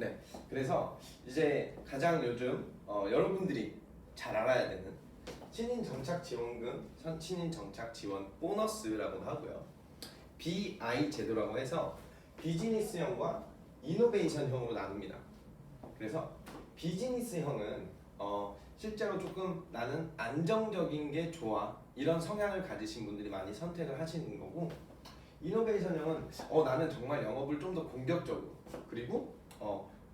네, 그래서 이제 가장 요즘 여러분들이 잘 알아야 되는 신인 정착 지원금, 신인 정착 지원 보너스라고도 하고요. BI 제도라고 해서 비즈니스형과 이노베이션형으로 나눕니다. 그래서 비즈니스형은 실제로 조금 나는 안정적인 게 좋아 이런 성향을 가지신 분들이 많이 선택을 하시는 거고, 이노베이션형은 나는 정말 영업을 좀 더 공격적으로, 그리고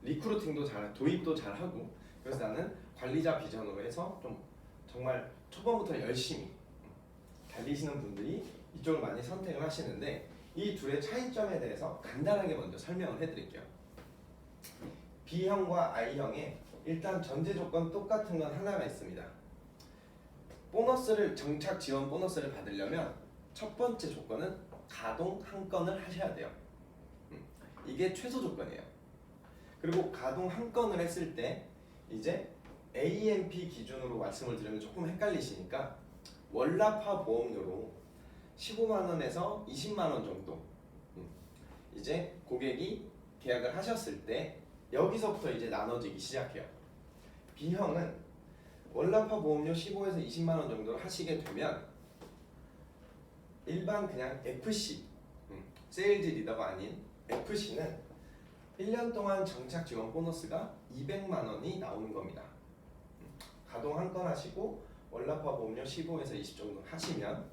리크루팅도 잘, 도입도 잘하고, 그래서 나는 관리자 비전으로 해서 좀 정말 초반부터 열심히 달리시는 분들이 이쪽을 많이 선택을 하시는데, 이 둘의 차이점에 대해서 간단하게 먼저 설명을 해드릴게요. B형과 I형에 일단 전제 조건 똑같은 건 하나가 있습니다. 보너스를, 정착 지원 보너스를 받으려면 첫 번째 조건은 가동 한 건을 하셔야 돼요. 이게 최소 조건이에요. 그리고 가동 한 건을 했을 때 이제 AMP 기준으로 말씀을 드리면 조금 헷갈리시니까 월납화 보험료로 15만 원에서 20만 원 정도 이제 고객이 계약을 하셨을 때 여기서부터 이제 나눠지기 시작해요. B형은 월납화 보험료 15에서 20만 원 정도를 하시게 되면 일반 그냥 FC 세일즈 리더가 아닌 FC는 1년 동안 정착 지원 보너스가 200만 원이 나오는 겁니다. 가동 한 건 하시고 월납화 보험료 15에서 20 정도 하시면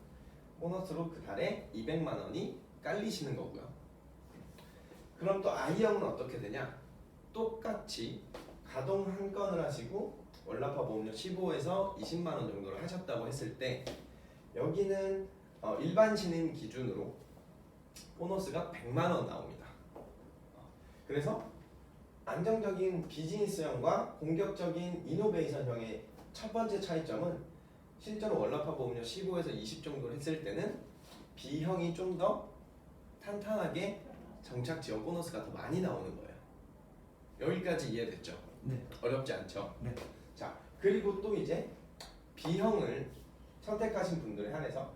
보너스로 그 달에 200만 원이 깔리시는 거고요. 그럼 또 I형은 어떻게 되냐? 똑같이 가동 한 건을 하시고 월납화 보험료 15에서 20만 원 정도를 하셨다고 했을 때 여기는 일반 신인 기준으로 보너스가 100만 원 나옵니다. 그래서 안정적인 비즈니스형과 공격적인 이노베이션형의 첫 번째 차이점은 실제로 월납화 보험료 15에서 20 정도 했을 때는 B형이 좀 더 탄탄하게 정착 지원 보너스가 더 많이 나오는 거예요. 여기까지 이해됐죠? 네. 어렵지 않죠? 네. 자, 그리고 또 이제 B형을 선택하신 분들에 한해서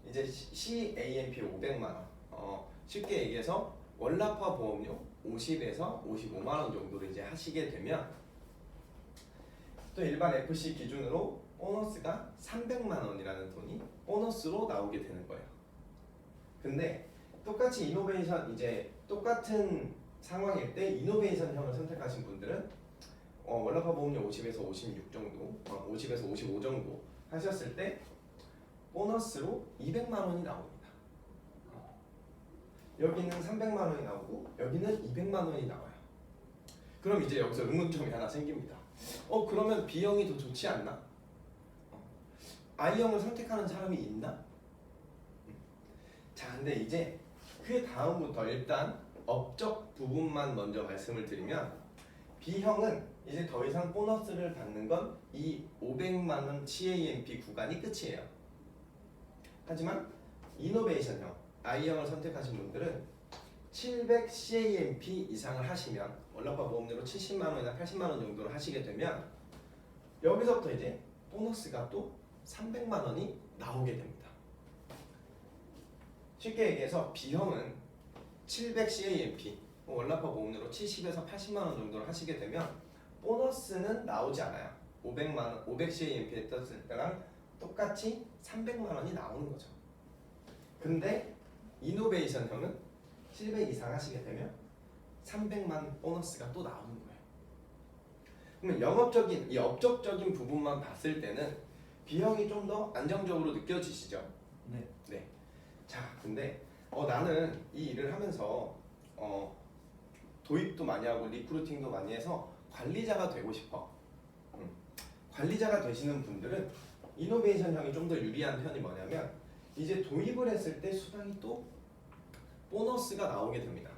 이제 CAMP 500만 원, 쉽게 얘기해서 월납화 보험료 50에서 55만 원 정도를 이제 하시게 되면 또 일반 FC 기준으로 보너스가 300만 원이라는 돈이 보너스로 나오게 되는 거예요. 근데 똑같이 이노베이션, 이제 똑같은 상황일 때 이노베이션형을 선택하신 분들은 월납화 보험료 50에서 56 정도, 50에서 55 정도 하셨을 때 보너스로 200만 원이 나옵니다. 여기는 300만 원이 나오고 여기는 200만 원이 나와요. 그럼 이제 여기서 의문점이 하나 생깁니다. 그러면 B형이 더 좋지 않나? I형을 선택하는 사람이 있나? 자, 근데 이제 그 다음부터 일단 업적 부분만 먼저 말씀을 드리면, B형은 이제 더 이상 보너스를 받는 건 이 500만 원 CAMP 구간이 끝이에요. 하지만 이노베이션형, I형을 선택하신 분들은 700 CAMP 이상을 하시면 월납화 보험료로 70만 원이나 80만 원 정도를 하시게 되면 여기서부터 이제 보너스가 또 300만 원이 나오게 됩니다. 쉽게 얘기해서 B형은 700 CAMP, 월납화 보험료로 70에서 80만 원 정도를 하시게 되면 보너스는 나오지 않아요. 500만 원, 500 CAMP 했을 때랑 똑같이 300만 원이 나오는 거죠. 근데 이노베이션형은 700 이상 하시게 되면 300만 보너스가 또 나오는 거예요. 그러면 영업적인, 이 업적적인 부분만 봤을 때는 B형이 좀 더 안정적으로 느껴지시죠? 네. 네. 자, 근데 나는 이 일을 하면서 도입도 많이 하고 리크루팅도 많이 해서 관리자가 되고 싶어. 관리자가 되시는 분들은 이노베이션형이 좀 더 유리한 편이 뭐냐면 이제 도입을 했을 때 수당이 또 보너스가 나오게 됩니다.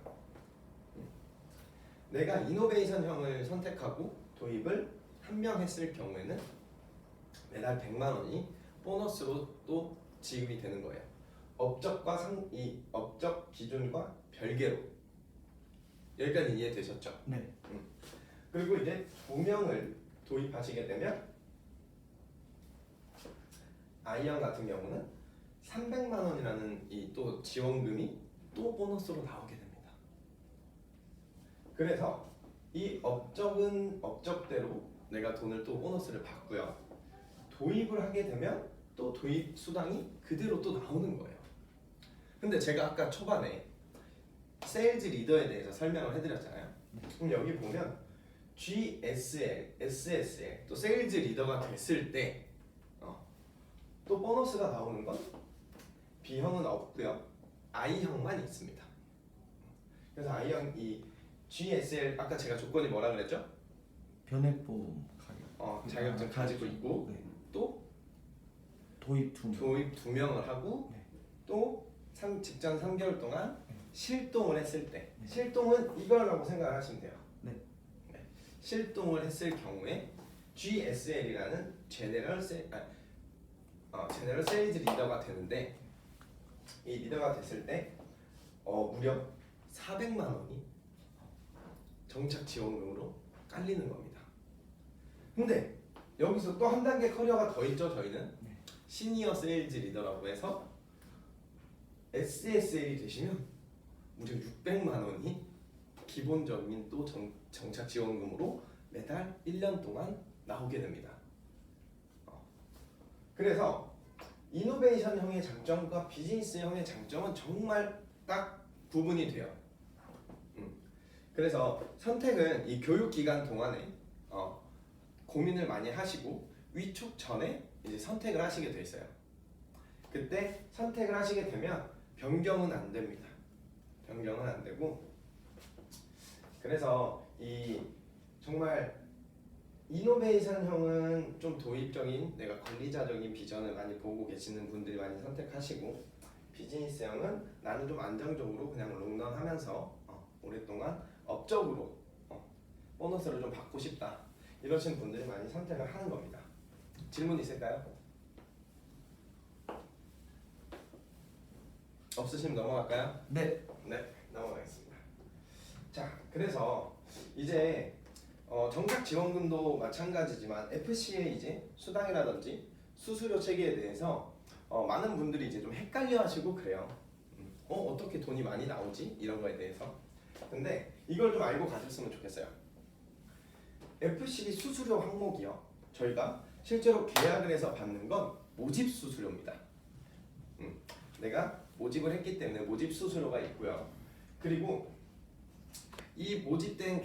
내가 이노베이션형을 선택하고 도입을 한 명 했을 경우에는 매달 100만 원이 보너스로 또 지급이 되는 거예요. 업적과 이 업적 기준과 별개로. 여기까지 이해되셨죠? 네. 그리고 이제 2명을 도입하시게 되면 I형 같은 경우는 300만 원이라는 이 또 지원금이 또 보너스로 나오게 됩니다. 그래서 이 업적은 업적대로 내가 돈을 또 보너스를 받고요. 도입을 하게 되면 또 도입 수당이 그대로 또 나오는 거예요. 근데 제가 아까 초반에 세일즈 리더에 대해서 설명을 해드렸잖아요. 그럼 여기 보면 GSL, SSL 또 세일즈 리더가 됐을 때 또 보너스가 나오는 건 B형은 없고요. I형만 있습니다. 그래서 I형 이 GSL 아까 제가 조건이 뭐라 그랬죠? 변액보험 가격. 자격증 가지고 있고 네. 또 도입 2명. 도입 2명을 하고 네. 또 직전 3개월 동안 네. 실동을 했을 때 네. 실동은 이거라고 생각을 하시면 돼요. 네. 실동을 했을 경우에 GSL이라는 제네럴 세일즈 리더가 되는데 이 리더가 됐을 때 무려 400만 원이 정착 지원금으로 깔리는 겁니다. 근데 여기서 또 한 단계 커리어가 더 있죠. 저희는 네. 시니어 세일즈 리더라고 해서 SSL이 되시면 무려 600만 원이 기본적인 또 정착 지원금으로 매달 1년 동안 나오게 됩니다. 그래서 이노베이션형의 장점과 비즈니스형의 장점은 정말 딱 구분이 돼요. 그래서 선택은 이 교육 기간 동안에 고민을 많이 하시고 위촉 전에 이제 선택을 하시게 돼 있어요. 그때 선택을 하시게 되면 변경은 안 됩니다. 변경은 안 되고 그래서 이 정말 이노베이션형은 좀 도입적인 내가 관리자적인 비전을 많이 보고 계시는 분들이 많이 선택하시고 비즈니스형은 나는 좀 안정적으로 그냥 롱런하면서 오랫동안 업적으로 보너스를 좀 받고 싶다 이러신 분들이 많이 선택을 하는 겁니다. 질문 있을까요? 없으시면 넘어갈까요? 네. 네, 넘어가겠습니다. 자, 그래서 이제 정착 지원금도 마찬가지지만 FC의 이제 수당이라든지 수수료 체계에 대해서 많은 분들이 이제 좀 헷갈려하시고 그래요. 어떻게 돈이 많이 나오지? 이런 거에 대해서. 근데 이걸 좀 알고 가셨으면 좋겠어요. FCB 수수료 항목이요. 저희가 실제로 계약을 해서 받는 건 모집 수수료입니다. 내가 모집을 했기 때문에 모집 수수료가 있고요. 그리고 이 모집된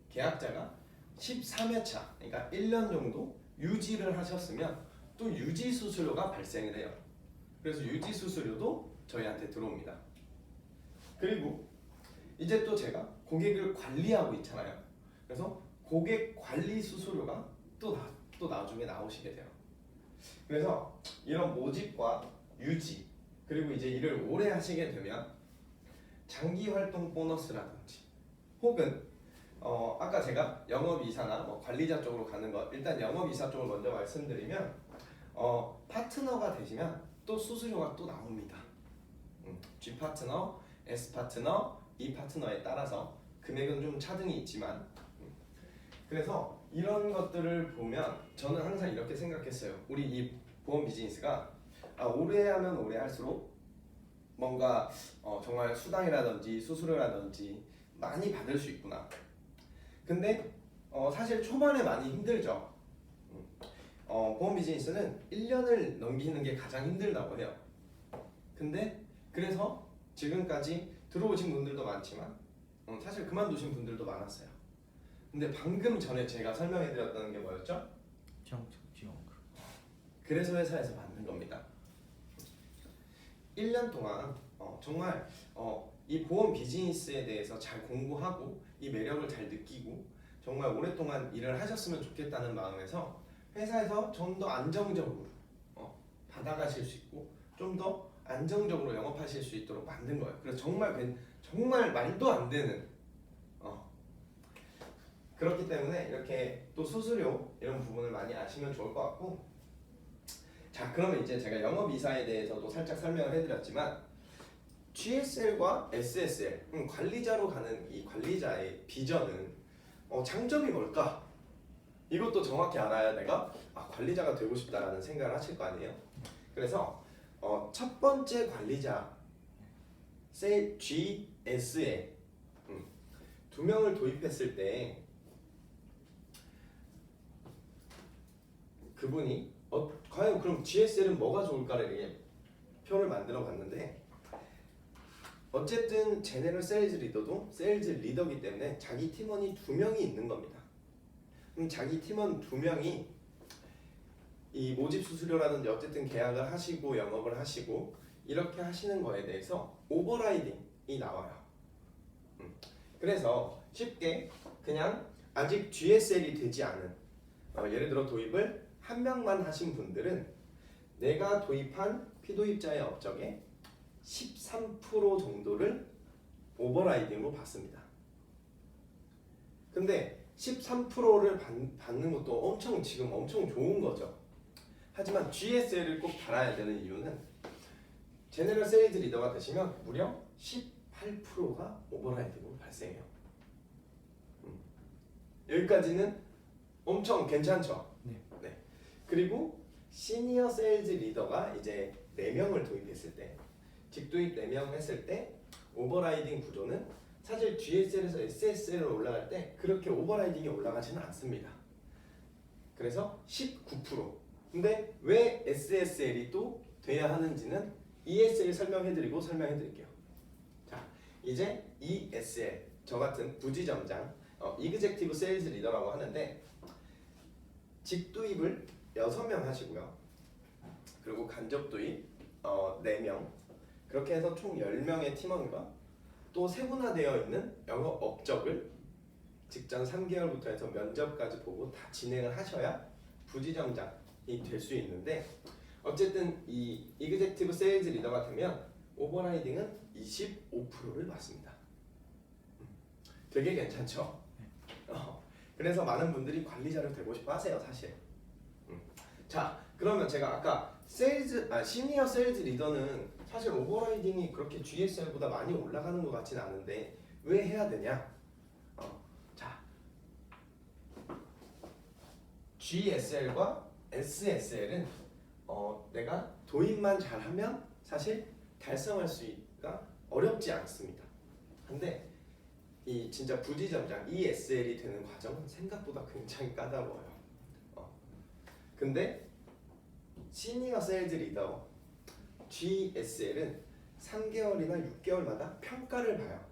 계약자가 13회차, 그러니까 1년 정도 유지를 하셨으면 또 유지 수수료가 발생을 해요. 그래서 유지 수수료도 저희한테 들어옵니다. 그리고 이제 또 제가 고객을 관리하고 있잖아요. 그래서 고객 관리 수수료가 또 나중에 나오시게 돼요. 그래서 이런 모집과 유지 그리고 이제 일을 오래 하시게 되면 장기 활동 보너스라든지 혹은 아까 제가 영업이사나 관리자 쪽으로 가는 거 일단 영업이사 쪽을 먼저 말씀드리면 파트너가 되시면 또 수수료가 또 나옵니다. G 파트너, S 파트너, E 파트너에 따라서 금액은 좀 차등이 있지만 그래서 이런 것들을 보면 저는 항상 이렇게 생각했어요. 우리 이 보험 비즈니스가 오래 하면 오래 할수록 뭔가 정말 수당이라든지 수수료라든지 많이 받을 수 있구나. 근데 사실 초반에 많이 힘들죠. 보험 비즈니스는 1년을 넘기는 게 가장 힘들다고 해요. 근데 그래서 지금까지 들어오신 분들도 많지만 사실 그만두신 분들도 많았어요. 근데 방금 전에 제가 설명해드렸던 게 뭐였죠? 정착 지원금. 그래서 회사에서 받는 겁니다. 1년 동안 정말 이 보험 비즈니스에 대해서 잘 공부하고 이 매력을 잘 느끼고 정말 오랫동안 일을 하셨으면 좋겠다는 마음에서 회사에서 좀 더 안정적으로 받아가실 수 있고 좀 더 안정적으로 영업하실 수 있도록 만든 거예요. 그래서 정말 말도 안 되는 그렇기 때문에 이렇게 또 수수료 이런 부분을 많이 아시면 좋을 것 같고 자 그러면 이제 제가 영업이사에 대해서도 살짝 설명을 해드렸지만 GSL과 SSL 관리자로 가는 이 관리자의 비전은 장점이 뭘까? 이것도 정확히 알아야 내가 관리자가 되고 싶다라는 생각을 하실 거 아니에요. 그래서 첫 번째 관리자 GSL 두 명을 도입했을 때 그분이 과연 그럼 GSL은 뭐가 좋을까를 이렇게 표를 만들어 봤는데, 어쨌든 제네럴 세일즈 리더도 세일즈 리더기 때문에 자기 팀원이 두 명이 있는 겁니다. 그럼 자기 팀원 두 명이 이 모집 수수료라든지 어쨌든 계약을 하시고 영업을 하시고 이렇게 하시는 거에 대해서 오버라이딩이 나와요. 그래서 쉽게 그냥 아직 GSL이 되지 않은 예를 들어 도입을 한 명만 하신 분들은 내가 도입한 피도입자의 업적의 13% 정도를 오버라이딩으로 받습니다. 근데 13%를 받는 것도 지금 엄청 좋은 거죠. 하지만 GSL을 꼭 달아야 되는 이유는 제너럴 세일즈 리더가 되시면 무려 18%가 오버라이딩으로 발생해요. 여기까지는 엄청 괜찮죠? 네. 네. 그리고 시니어 세일즈 리더가 이제 4명을 도입했을 때, 직도입 4명 했을 때 오버라이딩 구조는 사실 GSL에서 SSL로 올라갈 때 그렇게 오버라이딩이 올라가지는 않습니다. 그래서 19%. 근데 왜 SSL이 또 돼야 하는지는 ESL 설명해드리고 설명해드릴게요. 자, 이제 ESL, 저 같은 부지점장, 이그젝티브 세일즈 리더라고 하는데, 직도입을 6명 하시고요. 그리고 간접 도입 4명, 그렇게 해서 총 10명의 팀원과 또 세분화되어 있는 영업 업적을 직전 3개월부터 해서 면접까지 보고 다 진행을 하셔야 부지점장이 될 수 있는데, 어쨌든 이 이그젝티브 세일즈 리더가 되면 오버라이딩은 25%를 받습니다. 되게 괜찮죠? 그래서 많은 분들이 관리자로 되고 싶어 하세요, 사실. 자, 그러면 제가 아까 시니어 세일즈 리더는 사실 오버라이딩이 그렇게 GSL보다 많이 올라가는 것 같지는 않은데 왜 해야 되냐? 자, GSL과 SSL은 내가 도입만 잘하면 사실 달성할 수가 어렵지 않습니다. 근데 이 진짜 부지점장 ESL이 되는 과정은 생각보다 굉장히 까다로워요. 근데 시니어 세일즈 리더 GSL은 3개월이나 6개월마다 평가를 봐요.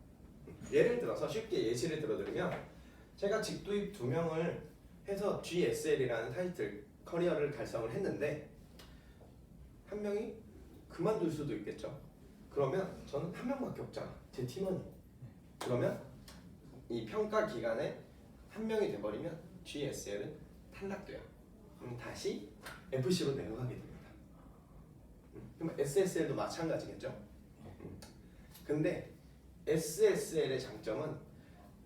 예를 들어서 쉽게 예시를 들어드리면, 제가 직도입 2명을 해서 GSL이라는 타이틀 커리어를 달성을 했는데 한 명이 그만둘 수도 있겠죠. 그러면 저는 한 명밖에 없잖아, 제 팀원이. 그러면 이 평가 기간에 한 명이 돼버리면 GSL은 탈락돼요. 그럼 다시 FC로 내려가게 됩니다. 그럼 SSL도 마찬가지겠죠. 근데 SSL의 장점은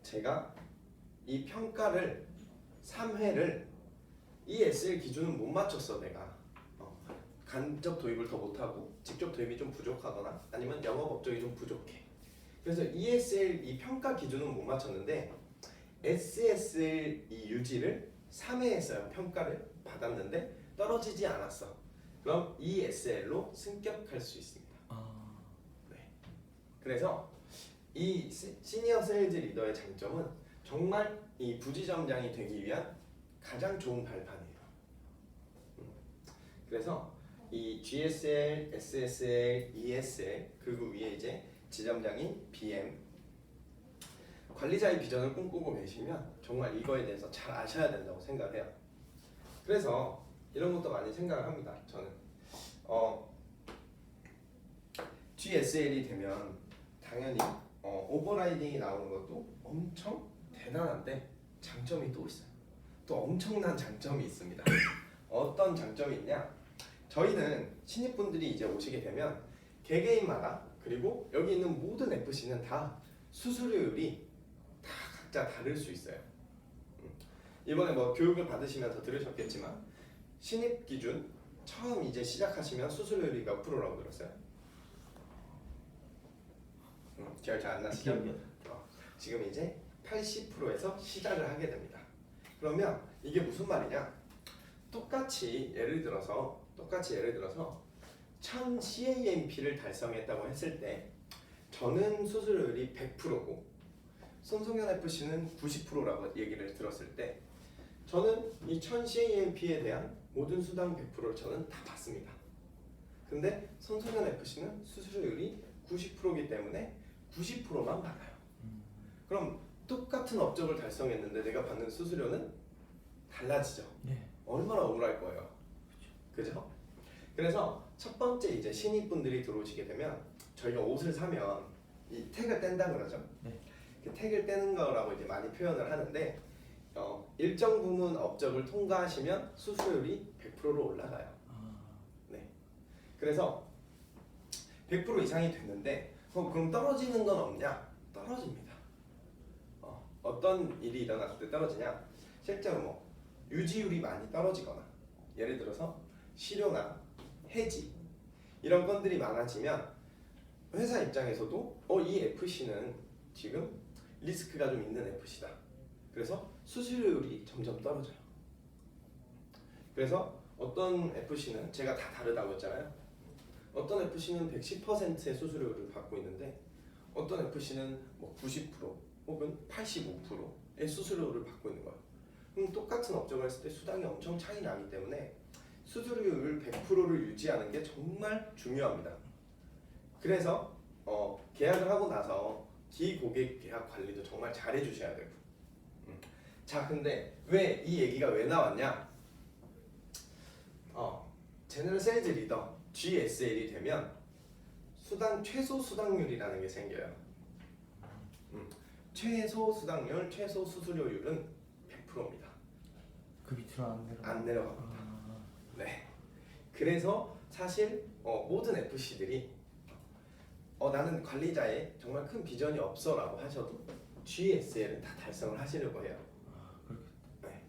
제가 이 평가를 3회를 ESL 기준은 못 맞췄어. 내가 간접 도입을 더 못하고 직접 도입이 좀 부족하거나 아니면 영업 업적이 좀 부족해. 그래서 ESL 이 평가 기준은 못 맞췄는데 SSL 이 유지를 3회에서 평가를 받았는데 떨어지지 않았어. 그럼 ESL로 승격할 수 있습니다. 네. 그래서 이 시니어 세일즈 리더의 장점은 정말 이 부지점장이 되기 위한 가장 좋은 발판이에요. 그래서 이 GSL, SSL, ESL, 그리고 위에 이제 지점장인 BM, 관리자의 비전을 꿈꾸고 계시면 정말 이거에 대해서 잘 아셔야 된다고 생각해요. 그래서 이런 것도 많이 생각을 합니다. 저는 GSL이 되면 당연히 오버라이딩이 나오는 것도 엄청 대단한데 장점이 또 있어요. 또 엄청난 장점이 있습니다. 어떤 장점이 있냐? 저희는 신입분들이 이제 오시게 되면 개개인마다, 그리고 여기 있는 모든 FC는 다 수수료율이 다 각자 다를 수 있어요. 이번에 뭐 교육을 받으시면서 들으셨겠지만 신입 기준 처음 이제 시작하시면 수수료율이 몇 프로라고 들었어요? 기억 잘 안 나시죠? 지금 이제 80%에서 시작을 하게 됩니다. 그러면 이게 무슨 말이냐? 똑같이 예를 들어서 1000 CAMP를 달성했다고 했을 때 저는 수수료율이 100%고 손성현 FC는 90%라고 얘기를 들었을 때 저는 이 1000CAMP에 대한 모든 수당 100%를 저는 다 받습니다. 근데 손성현 FC는 수수료율이 90%이기 때문에 90%만 받아요. 그럼 똑같은 업적을 달성했는데 내가 받는 수수료는 달라지죠. 네. 얼마나 억울할 거예요. 그죠? 그래서 첫 번째 이제 신입분들이 들어오시게 되면 저희가 옷을 사면 이 택을 뗀다 그러죠. 네. 그 택을 떼는 거라고 이제 많이 표현을 하는데 일정 부분 업적을 통과하시면 수수료율이 100%로 올라가요. 네. 그래서 100% 이상이 됐는데 그럼 떨어지는 건 없냐? 떨어집니다. 어떤 일이 일어났을 때 떨어지냐? 실제로 뭐 유지율이 많이 떨어지거나 예를 들어서 실효나 해지 이런 건들이 많아지면 회사 입장에서도 이 FC는 지금 리스크가 좀 있는 FC다. 그래서 수수료율이 점점 떨어져요. 그래서 어떤 FC는 제가 다 다르다고 했잖아요. 어떤 FC는 110%의 수수료율을 받고 있는데 어떤 FC는 뭐 90% 혹은 85%의 수수료를 받고 있는 거예요. 그럼 똑같은 업적을 했을 때 수당이 엄청 차이 나기 때문에 수수료율 100%를 유지하는 게 정말 중요합니다. 그래서 계약을 하고 나서 기고객 계약 관리도 정말 잘 해주셔야 되고. 자, 근데 왜 이 얘기가 왜 나왔냐? 제너럴 세일즈 리더 GSL이 되면 최소 수당률이라는 게 생겨요. 최소 수당률, 최소 수수료율은 100%입니다. 그 밑으로 안 내려갑니다. 네. 그래서 사실 모든 FC들이 나는 관리자의 정말 큰 비전이 없어라고 하셔도 GSL은 다 달성을 하시려고 해요. 네.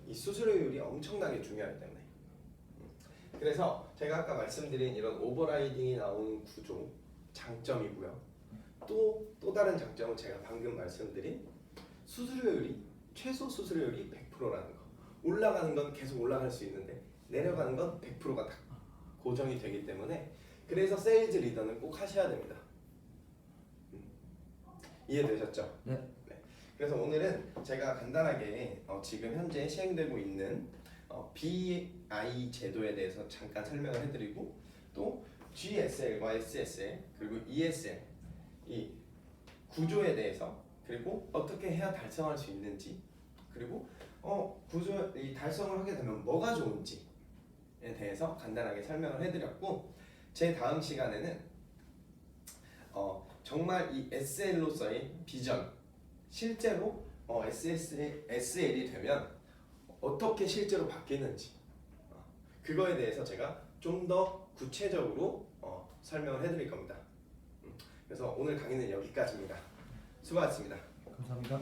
이 수수료율이 엄청나게 중요하기 때문에. 그래서 제가 아까 말씀드린 이런 오버라이딩이 나오는 구조 장점이고요. 또 다른 장점은 제가 방금 말씀드린 최소 수수료율이 100%라는 거. 올라가는 건 계속 올라갈 수 있는데 내려가는 건 100%가 다 고정이 되기 때문에 그래서 세일즈 리더는 꼭 하셔야 됩니다. 이해되셨죠? 네. 네. 그래서 오늘은 제가 간단하게 지금 현재 시행되고 있는 BI 제도에 대해서 잠깐 설명을 해드리고 또 GSL과 SSL 그리고 ESL 이 구조에 대해서 그리고 어떻게 해야 달성할 수 있는지 그리고 이 달성을 하게 되면 뭐가 좋은지에 대해서 간단하게 설명을 해드렸고 제 다음 시간에는 정말 이 SL로서의 비전 실제로 SL이 되면 어떻게 실제로 바뀌는지 그거에 대해서 제가 좀 더 구체적으로 설명을 해드릴 겁니다. 그래서 오늘 강의는 여기까지입니다. 수고하셨습니다. 감사합니다.